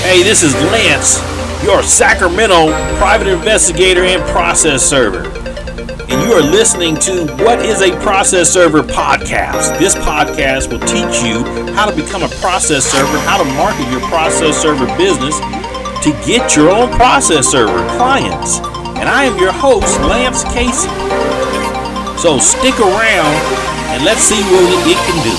Hey, this is Lance, your Sacramento private investigator and process server. And you are listening to What is a Process Server podcast. This podcast will teach you how to become a process server, how to market your process server business to get your own process server clients. And I am your host, Lance Casey. So stick around and let's see what it can do.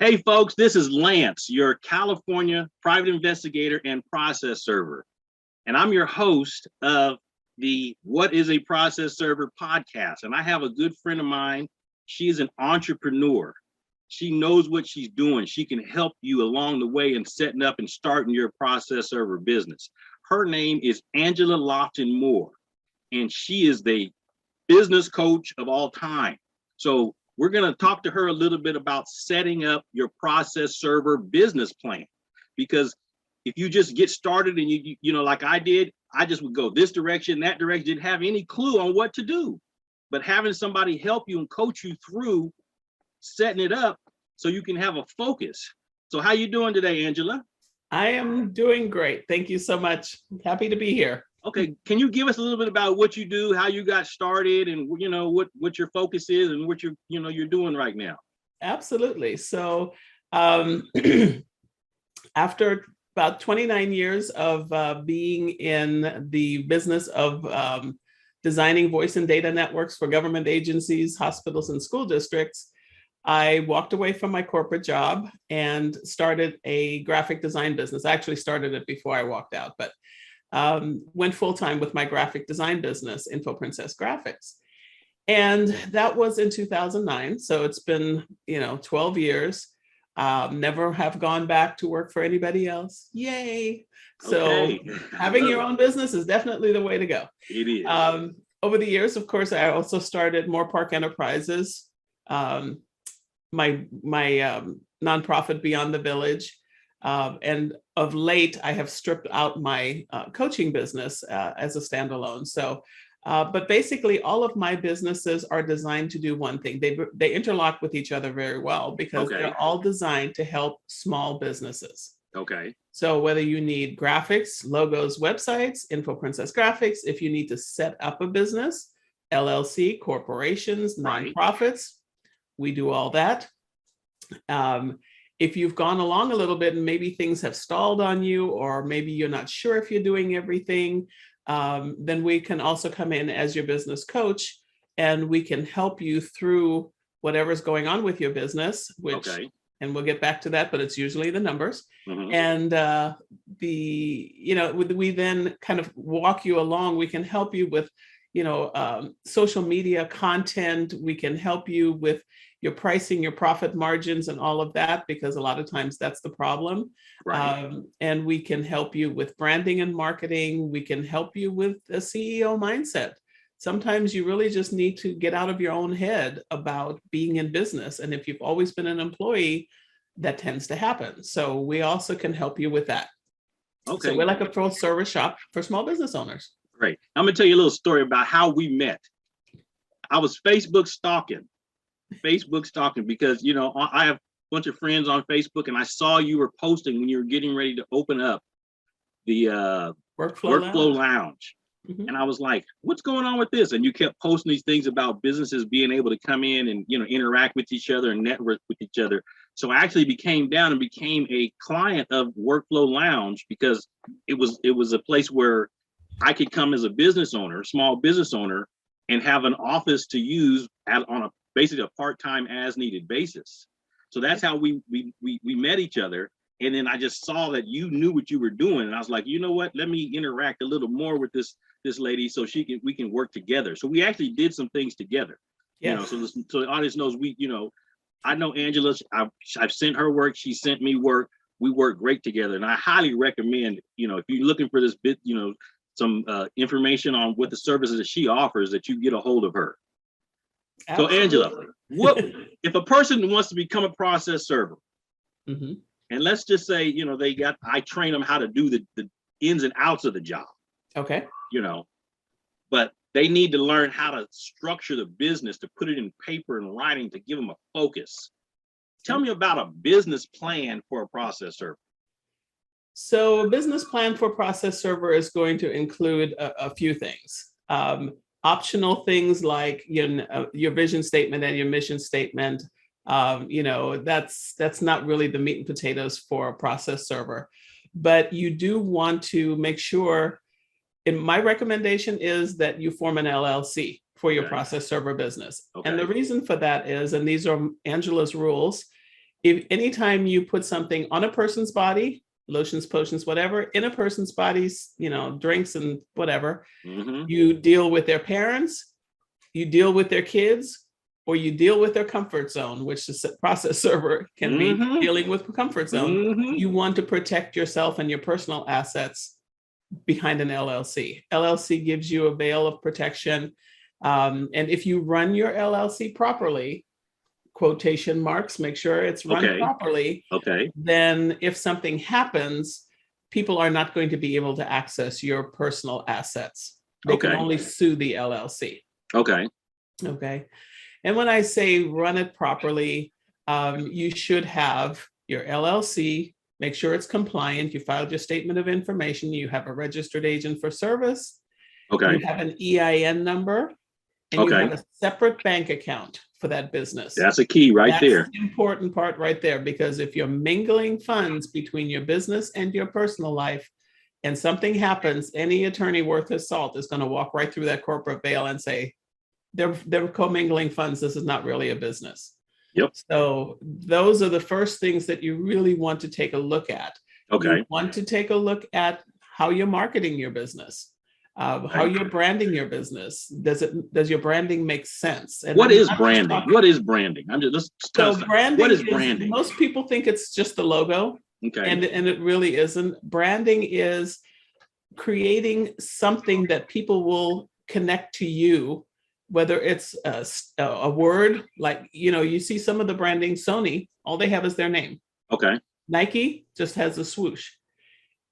Hey folks, this is Lance, your California private investigator and process server. And I'm your host of the What is a Process Server podcast. And I have a good friend of mine. She's an entrepreneur. She knows what she's doing. She can help you along the way in setting up and starting your process server business. Her name is Angela Lofton Moore, and she is the business coach of all time. So we're going to talk to her a little bit about setting up your process server business plan, because if you just get started and you know, like I did, I just would go this direction, that direction, didn't have any clue on what to do. But having somebody help you and coach you through setting it up so you can have a focus. So how you doing today, Angela? I am doing great. Thank you so much. Happy to be here. Okay, can you give us a little bit about what you do, how you got started, and you know what your focus is and what you're doing right now? Absolutely. So after about 29 years of being in the business of designing voice and data networks for government agencies, hospitals, and school districts, I walked away from my corporate job and started a graphic design business. I actually started it before I walked out, but went full-time with my graphic design business, Info Princess Graphics. And that was in 2009. So it's been, 12 years. Never have gone back to work for anybody else. Yay. So having your own business is definitely the way to go. It is. Over the years, of course, I also started More Park Enterprises, my nonprofit Beyond the Village. And of late, I have stripped out my coaching business as a standalone. So, but basically, all of my businesses are designed to do one thing. They interlock with each other very well because they're all designed to help small businesses. Okay. So whether you need graphics, logos, websites, Info Princess Graphics, if you need to set up a business, LLC, corporations, nonprofits, we do all that. If you've gone along a little bit and maybe things have stalled on you, or maybe you're not sure if you're doing everything, then we can also come in as your business coach, and we can help you through whatever's going on with your business, which, and we'll get back to that, but it's usually the numbers. Mm-hmm. And we then kind of walk you along. We can help you with, social media content. We can help you with your pricing, your profit margins, and all of that, because a lot of times that's the problem. Right. And we can help you with branding and marketing. We can help you with a CEO mindset. Sometimes you really just need to get out of your own head about being in business. And if you've always been an employee, that tends to happen. So we also can help you with that. Okay. So we're like a full service shop for small business owners. Great. I'm going to tell you a little story about how we met. I was Facebook stalking because, I have a bunch of friends on Facebook, and I saw you were posting when you were getting ready to open up the Workflow Lounge. Mm-hmm. And I was like, what's going on with this? And you kept posting these things about businesses being able to come in and, interact with each other and network with each other. So I actually became a client of Workflow Lounge, because it was a place where I could come as a business owner, small business owner, and have an office to use on basically a part-time as needed basis. So that's how we met each other. And then I just saw that you knew what you were doing. And I was like, you know what, let me interact a little more with this lady so we can work together. So we actually did some things together. Yes. So the audience knows I know Angela, I've sent her work. She sent me work. we work great together. And I highly recommend, if you're looking for this bit, some information on what the services that she offers, that you get a hold of her. Absolutely. So Angela, what if a person wants to become a process server? Mm-hmm. And let's just say, I train them how to do the ins and outs of the job. Okay. But they need to learn how to structure the business, to put it in paper and writing, to give them a focus. Tell me about a business plan for a process server. So a business plan for process server is going to include a few things. Optional things like your vision statement and your mission statement. That's not really the meat and potatoes for a process server. But you do want to make sure, and my recommendation is that you form an LLC for your process server business. Okay. And the reason for that is, and these are Angela's rules, if anytime you put something on a person's body, lotions, potions, whatever, in a person's bodies, drinks and whatever, you deal with their parents, you deal with their kids, or you deal with their comfort zone, which the process server can be dealing with comfort zone. You want to protect yourself and your personal assets behind an LLC. LLC gives you a veil of protection. And if you run your LLC properly, quotation marks, make sure it's run properly. Okay. Then if something happens, people are not going to be able to access your personal assets. They can only sue the LLC. Okay. Okay. And when I say run it properly, you should have your LLC, make sure it's compliant. You filed your statement of information. You have a registered agent for service. Okay. You have an EIN number, and you have a separate bank account for that business. That's a key right there. That's the important part right there, because if you're mingling funds between your business and your personal life and something happens, any attorney worth his salt is going to walk right through that corporate veil and say, they're commingling funds. This is not really a business. Yep. So those are the first things that you really want to take a look at. Okay. You want to take a look at how you're marketing your business. How you're branding your business. Does your branding make sense? And what is branding? What is branding? Branding. What is branding? Most people think it's just the logo. Okay. And it really isn't. Branding is creating something that people will connect to you, whether it's a word, like, you see some of the branding, Sony, all they have is their name. Okay. Nike just has a swoosh.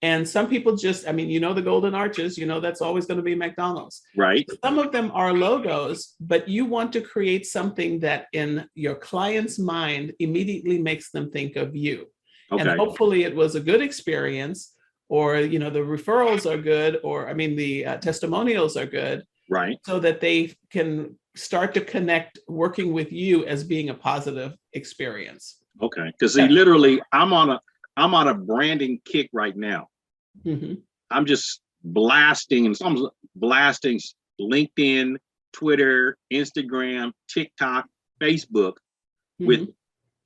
And some people just, the golden arches, that's always going to be McDonald's. Right. Some of them are logos, but you want to create something that in your client's mind immediately makes them think of you. Okay. And hopefully it was a good experience, or, the referrals are good, or, the testimonials are good. Right. So that they can start to connect working with you as being a positive experience. Okay. Because literally, I'm on a branding kick right now. Mm-hmm. I'm just blasting LinkedIn, Twitter, Instagram, TikTok, Facebook with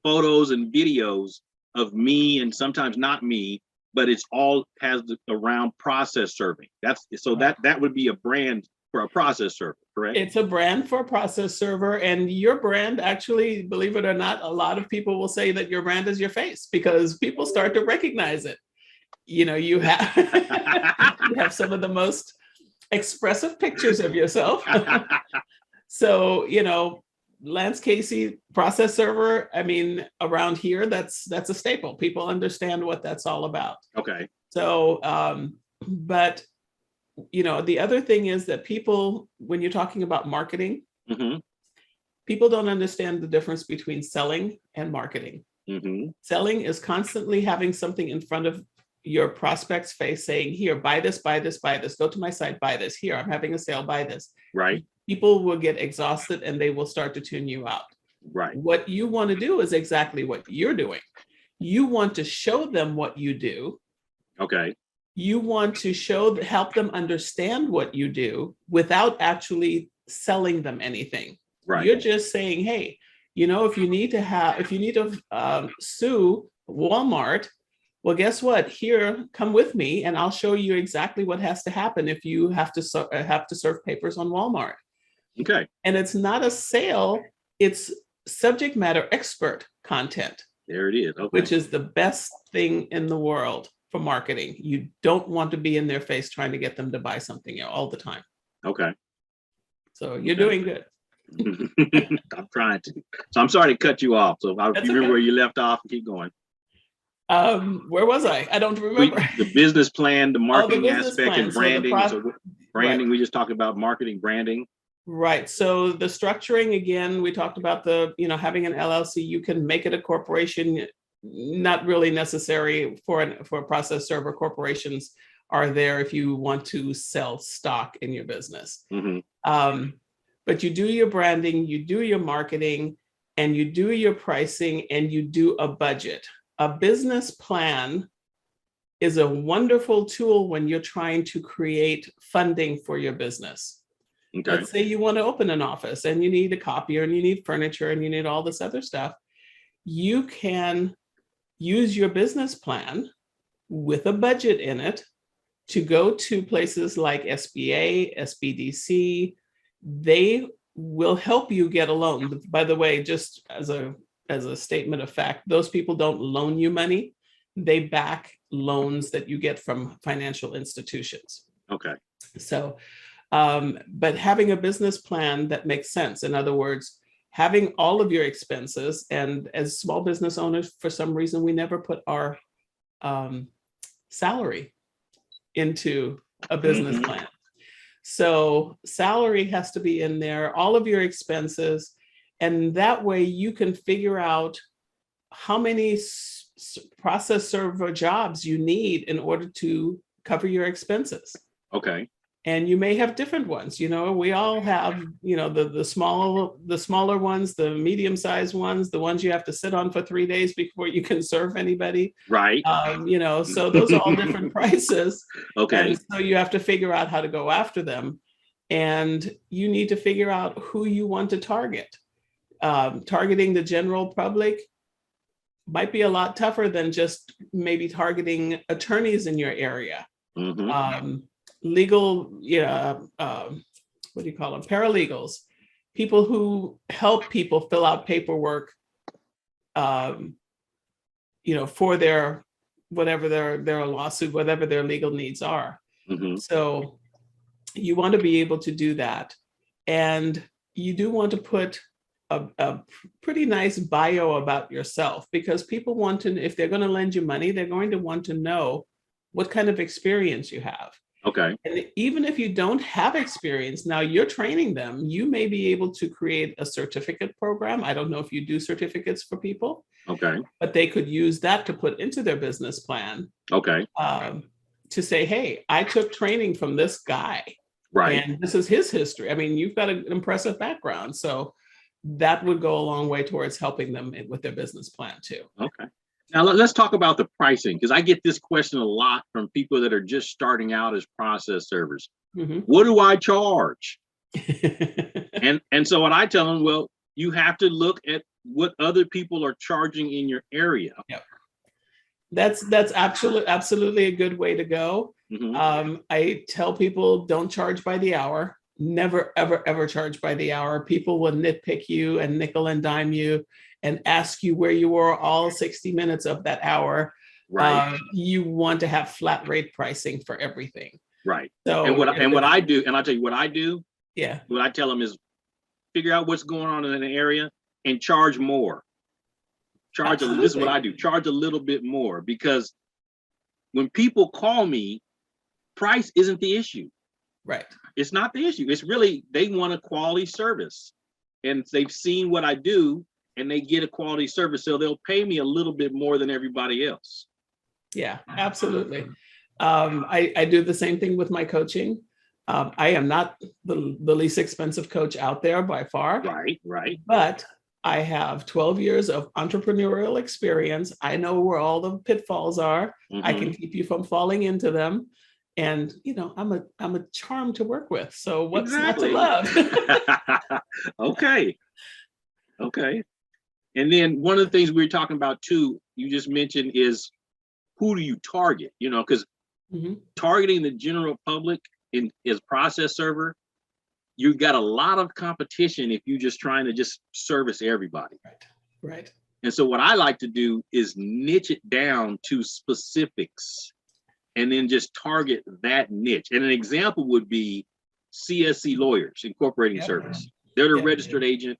photos and videos of me, and sometimes not me, but it's all has around process serving. That would be a brand for a process server, correct? It's a brand for a process server, and your brand, actually, believe it or not, a lot of people will say that your brand is your face, because people start to recognize it. You have you have some of the most expressive pictures of yourself. So, Lance Casey, process server, around here, that's a staple. People understand what that's all about. Okay. So, but the other thing is that people, when you're talking about marketing, people don't understand the difference between selling and marketing. Selling is constantly having something in front of your prospect's face saying, here, buy this, buy this, buy this, go to my site, buy this, here, I'm having a sale, buy this. Right. People will get exhausted and they will start to tune you out. Right. What you want to do is exactly what you're doing. You want to show them what you do. Okay. You want to help them understand what you do without actually selling them anything. Right. You're just saying, hey, if you need to sue Walmart, well, guess what? Here, come with me, and I'll show you exactly what has to happen if you have to serve papers on Walmart. Okay. And it's not a sale; it's subject matter expert content. There it is. Okay. which is the best thing in the world for marketing. You don't want to be in their face trying to get them to buy something all the time. Okay. So you're doing good. I'm trying to. So I'm sorry to cut you off. So if you remember where you left off, keep going. Where was I don't remember. The business plan, the marketing aspect, plan. and branding. So branding, right. We just talked about marketing, branding. Right. So the structuring, again, we talked about having an LLC. You can make it a corporation. Not really necessary for a process server. Corporations are there if you want to sell stock in your business. Mm-hmm. But you do your branding, you do your marketing, and you do your pricing, and you do a budget. A business plan is a wonderful tool when you're trying to create funding for your business. Okay. Let's say you want to open an office and you need a copier and you need furniture and you need all this other stuff. You can use your business plan with a budget in it to go to places like SBA, SBDC. They will help you get a loan. By the way, just as a statement of fact, those people don't loan you money. They back loans that you get from financial institutions. Okay. So, but having a business plan that makes sense. In other words, having all of your expenses, and as small business owners, for some reason, we never put our salary into a business plan. So salary has to be in there, all of your expenses, and that way you can figure out how many process server jobs you need in order to cover your expenses. Okay. And you may have different ones. We all have, the smaller ones, the medium-sized ones, the ones you have to sit on for 3 days before you can serve anybody. Right. So those are all different prices. Okay. And so you have to figure out how to go after them. And you need to figure out who you want to target. Targeting the general public might be a lot tougher than just maybe targeting attorneys in your area. Mm-hmm. Legal, what do you call them? Paralegals, people who help people fill out paperwork, for their, whatever their lawsuit, whatever their legal needs are. Mm-hmm. So you want to be able to do that. And you do want to put a pretty nice bio about yourself, because people want to, if they're going to lend you money, they're going to want to know what kind of experience you have. Okay. And even if you don't have experience, now you're training them, you may be able to create a certificate program. I don't know if you do certificates for people. Okay. But they could use that to put into their business plan. Okay. To say, hey, I took training from this guy. Right. And this is his history. I mean, you've got an impressive background. So that would go a long way towards helping them with their business plan too. Okay. Now let's talk about the pricing, because I get this question a lot from people that are just starting out as process servers. Mm-hmm. What do I charge? and so what I tell them, well, you have to look at what other people are charging in your area. Yep. That's absolutely a good way to go. Mm-hmm. I tell people, don't charge by the hour. Never, ever, ever charge by the hour. People will nitpick you and nickel and dime you and ask you where you were all 60 minutes of that hour. Right. You want to have flat rate pricing for everything. Right. So and what I do, and I'll tell you what I do. Yeah. What I tell them is figure out what's going on in an area and charge more. This is what I do. Charge a little bit more, because when people call me, price isn't the issue. Right. It's not the issue. It's really, they want a quality service, and they've seen what I do and they get a quality service. So they'll pay me a little bit more than everybody else. Yeah, absolutely. I do the same thing with my coaching. I am not the least expensive coach out there by far. Right, right. But I have 12 years of entrepreneurial experience. I know where all the pitfalls are. Mm-hmm. I can keep you from falling into them. And, I'm a charm to work with. So what's exactly. Not to love? Okay. Okay. And then one of the things we were talking about too, you just mentioned, is who do you target? Because mm-hmm. targeting the general public as process server, you've got a lot of competition if you're just trying to just service everybody. Right. Right. And so what I like to do is niche it down to specifics and then just target that niche. And an example would be CSC Lawyers Incorporating Service. They're the registered agent.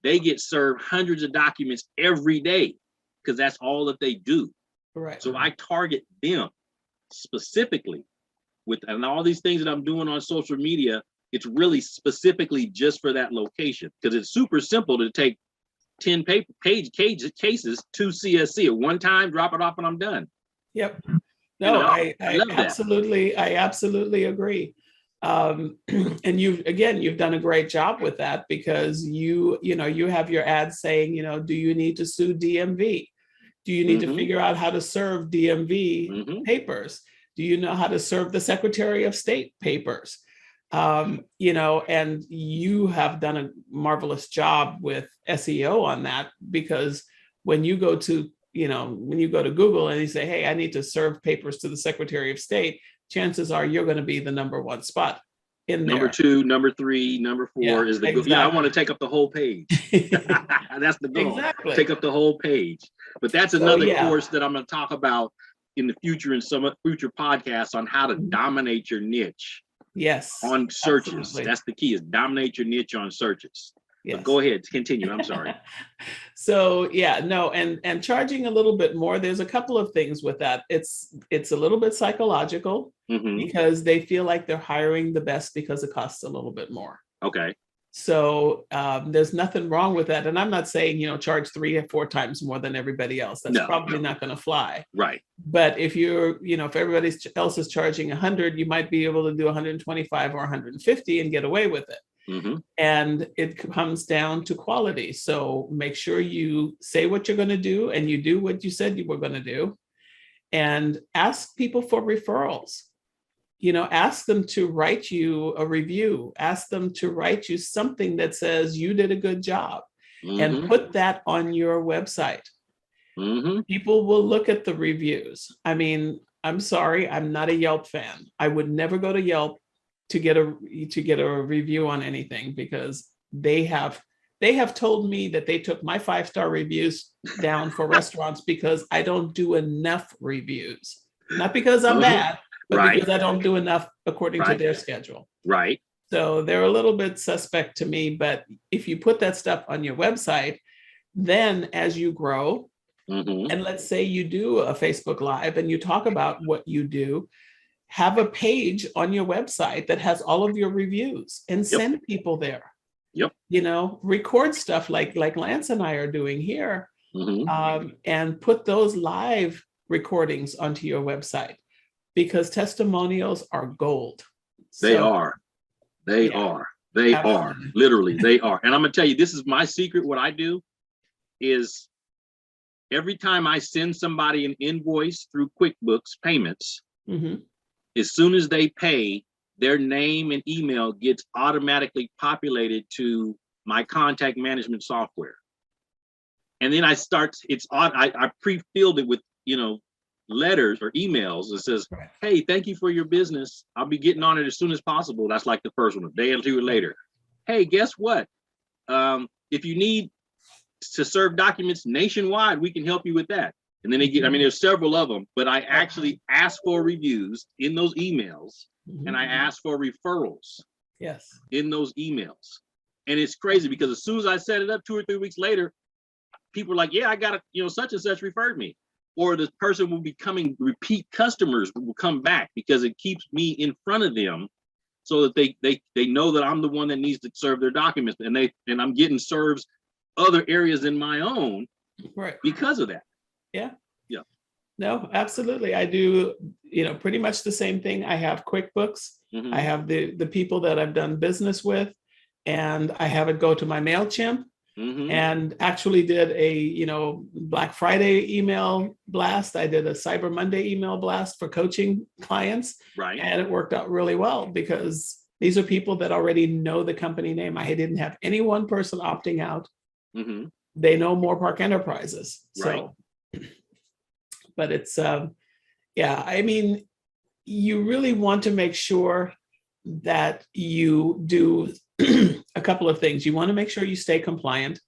They get served hundreds of documents every day because that's all that they do. Right. So I target them specifically and all these things that I'm doing on social media. It's really specifically just for that location because it's super simple to take 10 page cases to CSC at one time, drop it off, and I'm done. Yep. No, I love I absolutely agree. And you've done a great job with that because you have your ads saying, do you need to sue DMV? Do you need to figure out how to serve DMV papers? Do you know how to serve the Secretary of State papers? And you have done a marvelous job with SEO on that because when you go to Google and you say, hey, I need to serve papers to the Secretary of State, chances are you're going to be the number one spot in there. Number 2, number 3, number 4 is the exactly. I want to take up the whole page. That's the goal. Exactly. Take up the whole page. But that's another course that I'm going to talk about in the future in some future podcasts on how to dominate your niche. Yes. On searches. Absolutely. That's the key, is dominate your niche on searches. Yes. But go ahead, continue. I'm sorry. So and charging a little bit more, there's a couple of things with that. It's a little bit psychological because they feel like they're hiring the best because it costs a little bit more. Okay. So there's nothing wrong with that. And I'm not saying, charge 3 or 4 times more than everybody else. That's probably not going to fly. Right. But if if everybody else is charging 100, you might be able to do 125 or 150 and get away with it. And it comes down to quality. So make sure you say what you're going to do and you do what you said you were going to do. And ask people for referrals. Ask them to write you a review. Ask them to write you something that says you did a good job and put that on your website. People will look at the reviews. I mean, I'm sorry, I'm not a Yelp fan. I would never go to Yelp to get a review on anything because they have told me that they took my 5-star reviews down for restaurants because I don't do enough reviews. Not because I'm bad, but because I don't do enough according to their schedule. Right. So they're a little bit suspect to me, but if you put that stuff on your website, then as you grow, and let's say you do a Facebook Live and you talk about what you do, have a page on your website that has all of your reviews and send people there. Yep. Record stuff like Lance and I are doing here, and put those live recordings onto your website because testimonials are gold. They are. They are. Literally, they are. And I'm going to tell you, this is my secret. What I do is every time I send somebody an invoice through QuickBooks payments, as soon as they pay, their name and email gets automatically populated to my contact management software. And then I pre-filled it with, letters or emails that says, hey, thank you for your business. I'll be getting on it as soon as possible. That's like the first one, a day or 2 later. Hey, guess what? If you need to serve documents nationwide, we can help you with that. And then there's several of them, but I actually ask for reviews in those emails and I ask for referrals in those emails. And it's crazy because as soon as I set it up 2 or 3 weeks later, people are like, yeah, I got such and such referred me. Or the person will be repeat customers will come back because it keeps me in front of them so that they know that I'm the one that needs to serve their documents and I'm getting serves other areas in my own because of that. Yeah. Yeah. No, absolutely. I do, pretty much the same thing. I have QuickBooks. I have the people that I've done business with, and I have it go to my MailChimp. And actually did a Black Friday email blast. I did a Cyber Monday email blast for coaching clients, and it worked out really well because these are people that already know the company name. I didn't have any one person opting out. They know Moore Park Enterprises. So, but it's you really want to make sure that you do a couple of things. You want to make sure you stay compliant.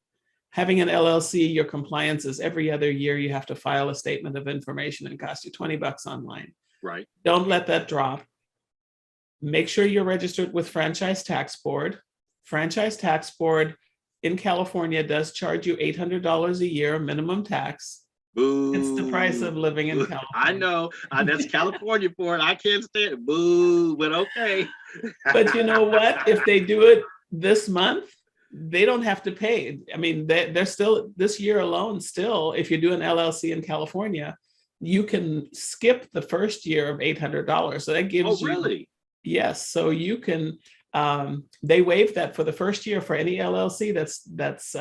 Having an LLC, your compliance is every other year you have to file a statement of information and cost you $20 online. Right. Don't let that drop. Make sure you're registered with Franchise Tax Board. Franchise Tax Board in California does charge you $800 a year minimum tax. Boo. It's the price of living in California. I know. That's California for it. I can't stand it. Boo, but okay. But you know what? If they do it this month, they don't have to pay. I mean, they're still, this year alone, still, if you do an LLC in California, you can skip the first year of $800. So that gives Oh, really? Yes. So you can, they waive that for the first year for any LLC that's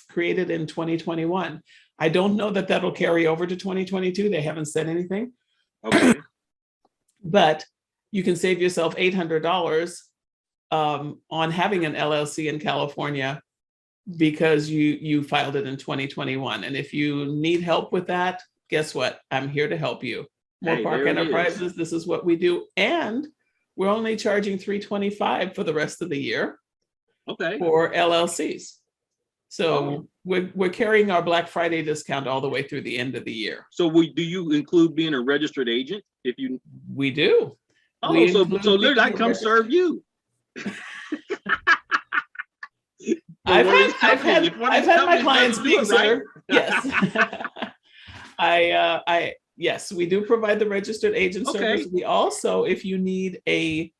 created in 2021. I don't know that that'll carry over to 2022. They haven't said anything. Okay. But you can save yourself $800 on having an LLC in California because you filed it in 2021. And if you need help with that, guess what? I'm here to help you. Moore Hey, Park there it Enterprises, is. this is what we do. And we're only charging $325 for the rest of the year Okay. for LLCs. So we're carrying our Black Friday discount all the way through the end of the year. So do you include being a registered agent if you? We do. Oh, We so include literally I being come registered. serve you. I've one of these had companies- if one of I've these had my companies clients doesn't do being it right. served. Yes. Yes, we do provide the registered agent Okay. service. We also, if you need a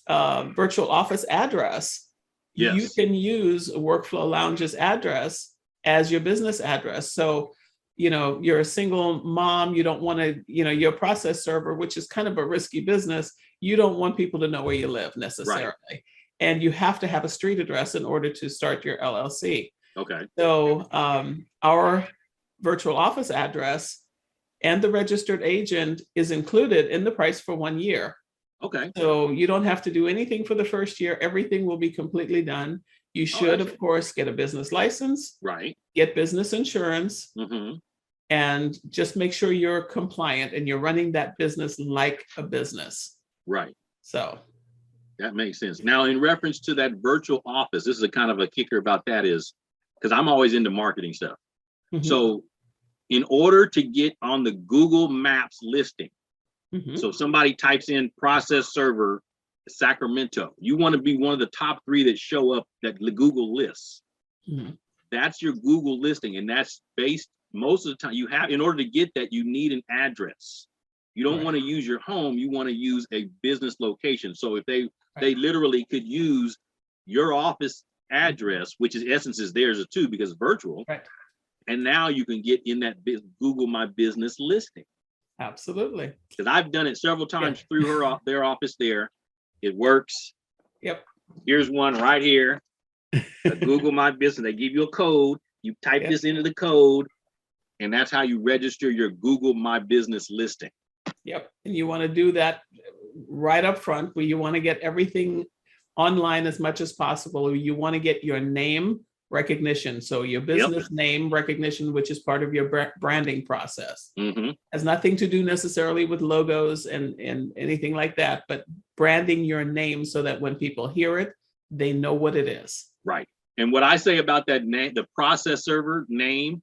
virtual office address, you Yes. can use Workflow Lounge's address as your business address. So, you're a single mom, you don't want to, you're a process server, which is kind of a risky business. You don't want people to know where you live necessarily. Right. And you have to have a street address in order to start your LLC. Okay. So our virtual office address and the registered agent is included in the price for 1 year. Okay. So you don't have to do anything for the first year. Everything will be completely done. You should, of course, get a business license, Right. get business insurance, Mm-hmm. and just make sure you're compliant and you're running that business like a business. Right. So That makes sense. Now, in reference to that virtual office, this is a kind of a kicker about that is because I'm always into marketing stuff. mhm, So in order to get on the Google Maps listing, mhm, so if somebody types in process server Sacramento, you want to be one of the top 3 that show up that the Google lists. mhm. That's your Google listing. And that's based most of the time you have, in order to get that, you need an address. You don't Right. want to use your home, you want to use a business location. So if they Right. literally could use your office address, which is essence is theirs too, because it's virtual. Right. And now you can get in that Google My Business listing. Absolutely. Because I've done it several times through their office there. It works. Yep. Here's one right here. Google My Business. They give you a code. You type Yep. this into the code, and that's how you register your Google My Business listing. Yep. And you want to do that right up front, where you want to get everything online as much as possible. You want to get your name recognition. So your business name recognition, which is part of your branding process. Mm-hmm. Has nothing to do necessarily with logos and anything like that, but branding your name so that when people hear it, they know what it is. Right. And what I say about that name, the process server name,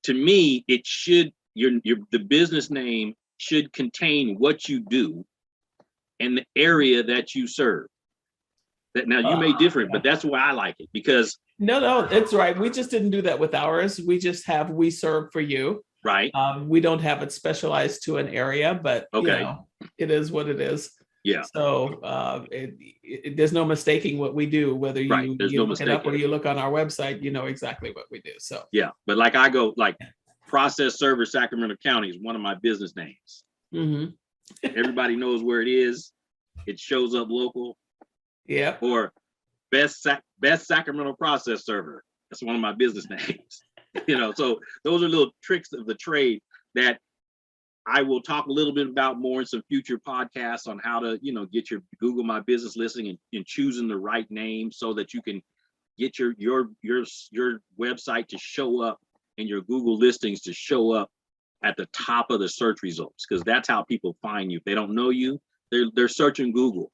to me, it should, the business name should contain what you do and the area that you serve. That now you may differ, but that's why I like it, because No, it's right. We just didn't do that with ours. We just have we serve for you. right. We don't have it specialized to an area, but Okay. it is what it is. Yeah. So there's no mistaking what we do, whether you, Right. There's you no look it up or mistaking. you look on our website, you know exactly what we do. So Yeah. But like I go, like process server Sacramento County is one of my business names. mhm. Everybody knows where it is. It shows up local. Yep. Or best Sacramento process server. That's one of my business names. So those are little tricks of the trade that I will talk a little bit about more in some future podcasts on how to, get your Google My Business listing and choosing the right name so that you can get your website to show up and your Google listings to show up at the top of the search results, because that's how people find you. If they don't know you, they're searching Google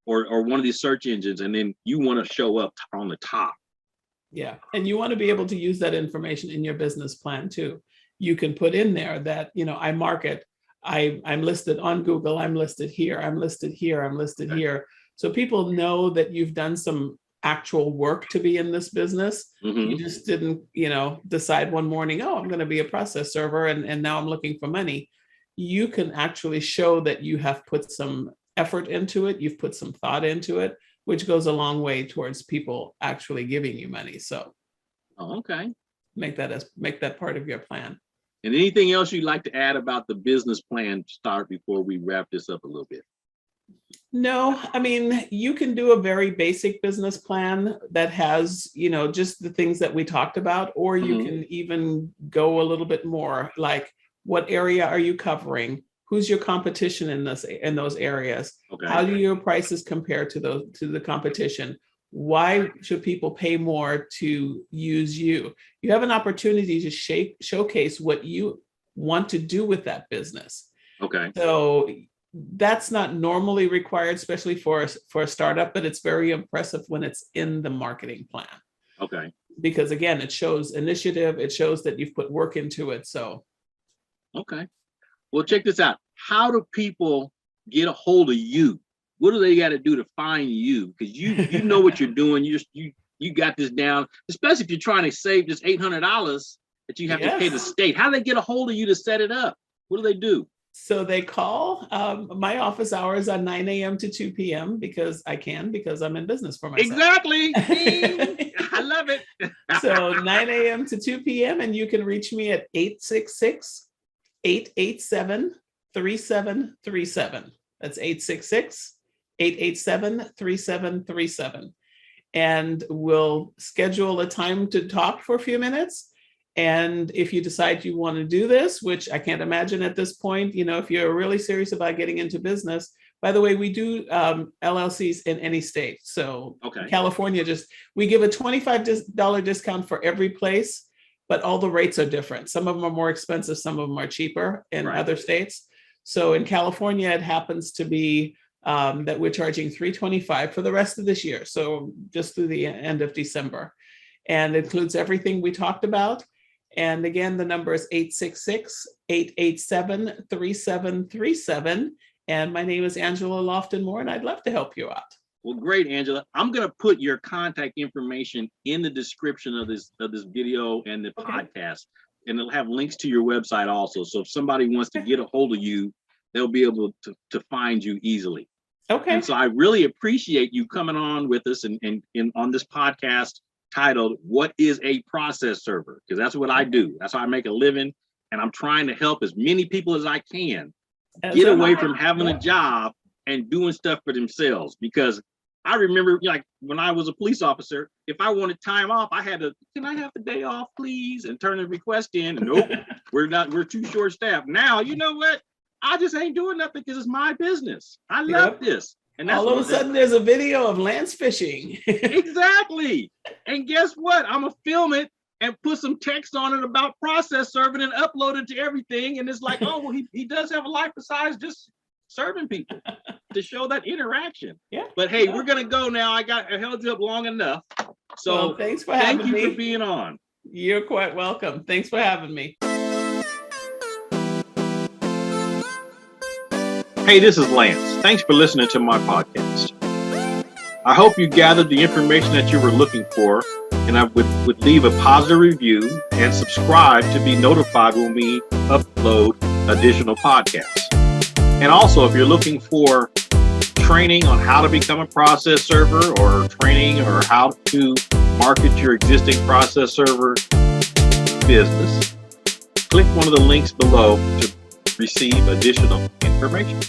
or one of these search engines, and then you want to show up on the top. Yeah. And you want to be able to use that information in your business plan too. You can put in there that, I market, I'm listed on Google, I'm listed here, I'm listed here, I'm listed Okay. here. So people know that you've done some actual work to be in this business. Mhm. You just didn't, decide one morning, oh, I'm going to be a process server and now I'm looking for money. You can actually show that you have put some effort into it, you've put some thought into it, which goes a long way towards people actually giving you money. So Oh, okay. make that part of your plan. And anything else you'd like to add about the business plan start before we wrap this up a little bit? No, I mean, you can do a very basic business plan that has, just the things that we talked about, or you Mhm. can even go a little bit more like, what area are you covering? Who's your competition in those areas? Okay. How do your prices compare to the competition? Why should people pay more to use you? You have an opportunity to showcase what you want to do with that business. Okay. So that's not normally required, especially for a startup, but it's very impressive when it's in the marketing plan. Okay. Because again, it shows initiative, it shows that you've put work into it. So Okay. Well, check this out. How do people get a hold of you? What do they got to do to find you? Because you know what you're doing. You got this down. Especially if you're trying to save this $800 that you have to pay the state. How do they get a hold of you to set it up? What do they do? So they call. My office hours are 9 a.m. to 2 p.m. because I'm in business for myself. Exactly. I love it. So 9 a.m. to 2 p.m. and you can reach me at 866-887-3737. That's 866-887-3737. And we'll schedule a time to talk for a few minutes. And if you decide you want to do this, which I can't imagine at this point, if you're really serious about getting into business, by the way, we do LLCs in any state. So California, we give a $25 discount for every place, but all the rates are different. Some of them are more expensive, some of them are cheaper in other states. So in California, it happens to be that we're charging $325 for the rest of this year. So just through the end of December. And it includes everything we talked about. And again, the number is 866-887-3737. And my name is Angela Lofton Moore, and I'd love to help you out. Well, great, Angela. I'm going to put your contact information in the description of this video and the podcast, and it'll have links to your website also. So if somebody wants to get a hold of you, they'll be able to find you easily. Okay. And so I really appreciate you coming on with us and on this podcast titled, What is a Process Server? Because that's what I do. That's how I make a living. And I'm trying to help as many people as I can get away from having a job and doing stuff for themselves. Because I remember, like, when I was a police officer, if I wanted time off, I had to, can I have the day off, please? And turn the request in. Nope, we're too short staffed. Now, you know what? I just ain't doing nothing because it's my business. I love this. And that's all of a sudden there's a video of Lance fishing. Exactly. And guess what? I'm gonna film it and put some text on it about process serving and upload it to everything. And it's like, oh, well, he does have a life besides just serving people to show that interaction. Yeah. But hey, we're gonna go now. I held you up long enough. So thanks for having me. Thank you for being on. You're quite welcome. Thanks for having me. Hey, this is Lance. Thanks for listening to my podcast. I hope you gathered the information that you were looking for, and I would leave a positive review and subscribe to be notified when we upload additional podcasts. And also, if you're looking for training on how to become a process server, or training or how to market your existing process server business, click one of the links below to receive additional information.